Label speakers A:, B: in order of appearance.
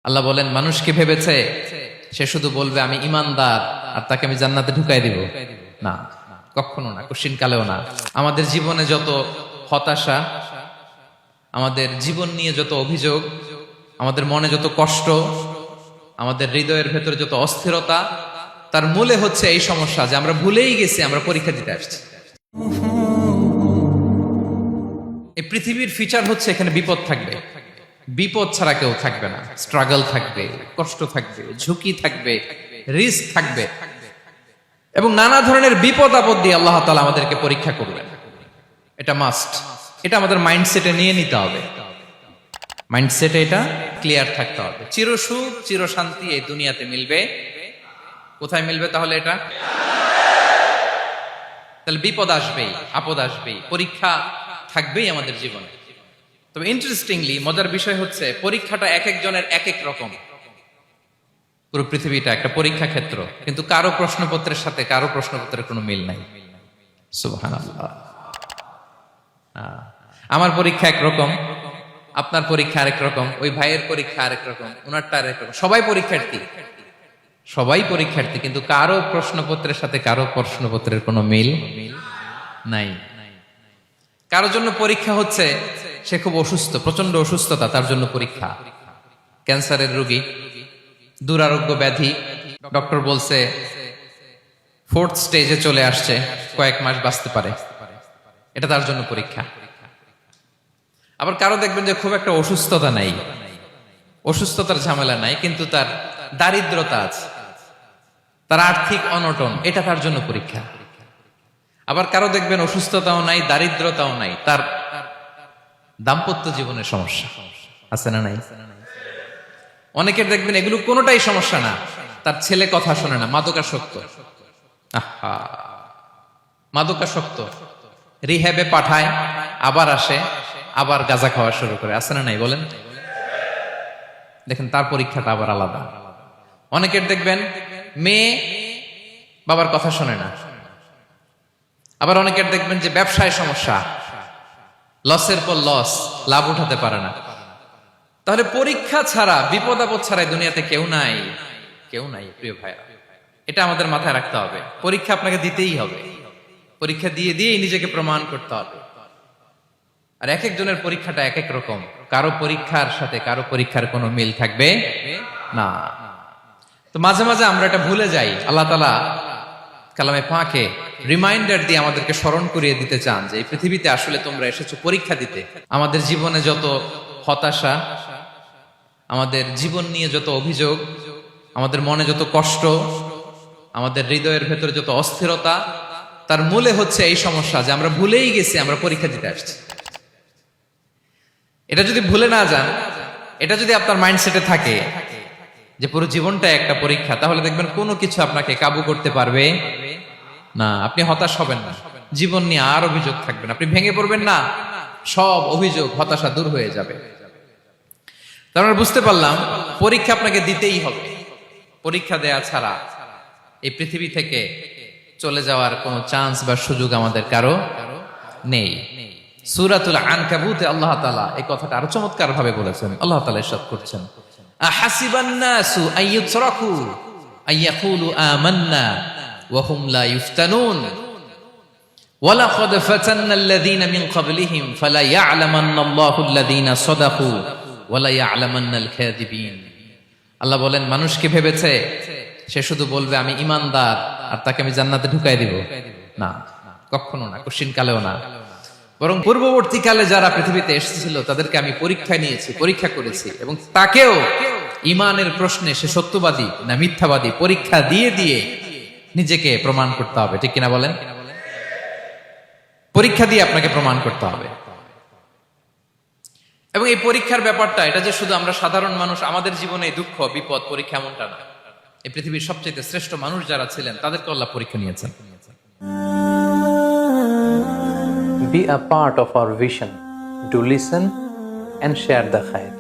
A: আল্লাহ বলেন মানুষ কি ভেবেছে সে শুধু বলবে আমি ইমানদার আর তাকে আমি জান্নাতে ঢুকাই দিব? না, কখনো না, কোশ্চিন কালেও না। আমাদের জীবনে যত হতাশা, আমাদের জীবন নিয়ে যত অভিযোগ, আমাদের মনে যত কষ্ট, আমাদের হৃদয়ের ভেতরে যত অস্থিরতা, তার মূলে হচ্ছে এই সমস্যা যে আমরা ভুলেই গেছি আমরা পরীক্ষা দিতে আসছি। এই পৃথিবীর ফিচার হচ্ছে এখানে বিপদ থাকবে, বিপদ ছাড়া কেউ থাকবে না। স্ট্রাগল থাকবে, কষ্ট থাকবে, ঝুঁকি থাকবে, রিস্ক থাকবে, এবং নানা ধরনের বিপদ আপদ দিয়ে আল্লাহ তাআলা আমাদেরকে পরীক্ষা করবেন। এটা মাস্ট, এটা আমাদের মাইন্ডসেটে নিয়ে নিতে হবে। মাইন্ডসেটে এটা ক্লিয়ার থাকতে হবে। চিরসুখ চিরশান্তি এই দুনিয়াতে মিলবে, কোথায় মিলবে তাহলে? এটা তাহলে বিপদ আসবেই, আপদ আসবেই, পরীক্ষা থাকবেই আমাদের জীবনে। তবে ইন্টারেস্টিংলি মজার বিষয় হচ্ছে পরীক্ষাটা এক একজনের এক এক রকম। পুরো পৃথিবীটা একটা পরীক্ষা ক্ষেত্র, কিন্তু কারো প্রশ্নপত্রের সাথে কারো প্রশ্নপত্রের কোনো মিল নাই। সুবহানাল্লাহ। আমার পরীক্ষা একরকম, আপনার পরীক্ষা আরেক রকম, ওই ভাইয়ের পরীক্ষা আরেক রকম, ওনারটা আরেক রকম। সবাই পরীক্ষার্থী, সবাই পরীক্ষার্থী, কিন্তু কারো প্রশ্নপত্রের সাথে কারো প্রশ্নপত্রের কোনো মিল নাই। কারোর জন্য পরীক্ষা হচ্ছে সে খুব অসুস্থ, প্রচন্ড অসুস্থতা, তার জন্য পরীক্ষা। ক্যান্সারের রোগী, দুরারোগ্য ব্যাধি, ডক্টর বলছে 4th স্টেজে চলে আসছে, কয়েক মাস বাঁচতে পারে, এটা তার জন্য পরীক্ষা। আবার কারো দেখবেন যে খুব একটা অসুস্থতা নাই, অসুস্থতার ঝামেলা নাই, কিন্তু তার দারিদ্রতা আছে, তার আর্থিক অনটন, এটা তার জন্য পরীক্ষা। আবার কারো দেখবেন অসুস্থতাও নাই, দারিদ্রতাও নাই, তার দাম্পত্য জীবনের সমস্যা আছে না নাই? অনেকের দেখবেন এগুলো কোনোটাই সমস্যা না, তার ছেলে কথা শোনে না, মাদকাসক্ত। মাদকাসক্ত, রিহ্যাবে পাঠায়, আবার আসে, আবার গাঁজা খাওয়া শুরু করে, আছে না নাই বলেন? দেখেন তার পরীক্ষাটা আবার আলাদা। অনেকের দেখবেন মেয়ে বাবার কথা শোনে না। আবার অনেকের দেখবেন যে ব্যবসায় সমস্যা, লসের পর লস, লাভ উঠাতে পারে না। তাহলে পরীক্ষা ছাড়া, বিপদ আপদ ছাড়া দুনিয়াতে কেউ নাই, কেউ নাই প্রিয় ভাইরা। এটা আমাদের মাথায় রাখতে হবে। পরীক্ষা আপনাকে দিতেই হবে, পরীক্ষা দিয়ে দিয়েই নিজেকে প্রমাণ করতে হবে। আর এক একজনের পরীক্ষাটা এক এক রকম, কারো পরীক্ষার সাথে কারো পরীক্ষার কোনো মিল থাকবে না। তো মাঝে মাঝে আমরা এটা ভুলে যাই। আল্লাহ তাআলা কালামে পাকে রিমাইন্ডার দিয়ে আমাদেরকে স্মরণ করিয়ে দিতে চান যে এই পৃথিবীতে আসলে তোমরা এসেছো পরীক্ষা দিতে। আমাদের জীবনে যত হতাশা, আমাদের জীবন নিয়ে যত অভিযোগ, আমাদের মনে যত কষ্ট, আমাদের হৃদয়ের ভেতরে যত অস্থিরতা, তার মূলে হচ্ছে এই সমস্যা যে আমরা ভুলেই গেছি আমরা পরীক্ষা দিতে আসছি। এটা যদি ভুলে না যান, এটা যদি আপনার মাইন্ডসেটে থাকে যে পুরো জীবনটা একটা পরীক্ষা, তাহলে দেখবেন কোনো কিছু আপনাকে কাবু করতে পারবে না। আপনি হতাশ হবেন না, জীবন নিয়ে আর অভিযোগ থাকবে না, আপনি ভেঙে পড়বেন না, সব অভিযোগ হতাশা দূর হয়ে যাবে। তারপরে বুঝতে পারলাম পরীক্ষা আপনাকে দিতেই হবে। পরীক্ষা দেয়া ছাড়া এই পৃথিবী থেকে চলে যাওয়ার কোনো চান্স বা সুযোগ আমাদের কারো নেই। সূরাতুল আনকাবুতে আল্লাহ তাআলা এই কথাটা আরো চমৎকার ভাবে বলেছেন। আল্লাহ তাআলা ইরশাদ করছেন, আহাসিবান নাসু আইয়ুতরাকু আইয়াকুলু আমান্না ওয়া হুম লা ইফতানুন ওয়ালাকাদ ফাতান্নাল্লাযীনা মিন ক্বাবলিহিম ফালা ইয়া'লামান্নাল্লাহু আল্লাযীনা সাদাকু ওয়া লা ইয়া'লামান্নাল কাযিবিন। আল্লাহ বলেন মানুষ কি ভেবেছে সে শুধু বলবে আমি ইমানদার আর তাকে আমি জান্নাতে ঢুকাই দিব? না, কখনো না, কোশ্চিন কালেও না। বরং পূর্ববর্তীকালে যারা পৃথিবীতে এসেছিল তাদেরকে আমি পরীক্ষা নিয়েছি, পরীক্ষা করেছি, এবং তাকেও ইমানের প্রশ্নে সে সত্যবাদী না মিথ্যাবাদী পরীক্ষা দিয়ে দিয়ে নিজেকে প্রমাণ করতে হবে। ঠিক কিনা বলেন? পরীক্ষা দিয়ে আপনাকে প্রমাণ করতে হবে। এবং এই পরীক্ষার ব্যাপারটা, এটা যে শুধু আমরা সাধারণ মানুষ আমাদের জীবনে দুঃখ বিপদ পরীক্ষা, এমনটা না। এই পৃথিবীর সবচেয়ে শ্রেষ্ঠ মানুষ যারা ছিলেন তাদেরকে আল্লাহ পরীক্ষা নিয়েছেন।
B: Be a part of our vision. Do listen and share the khair.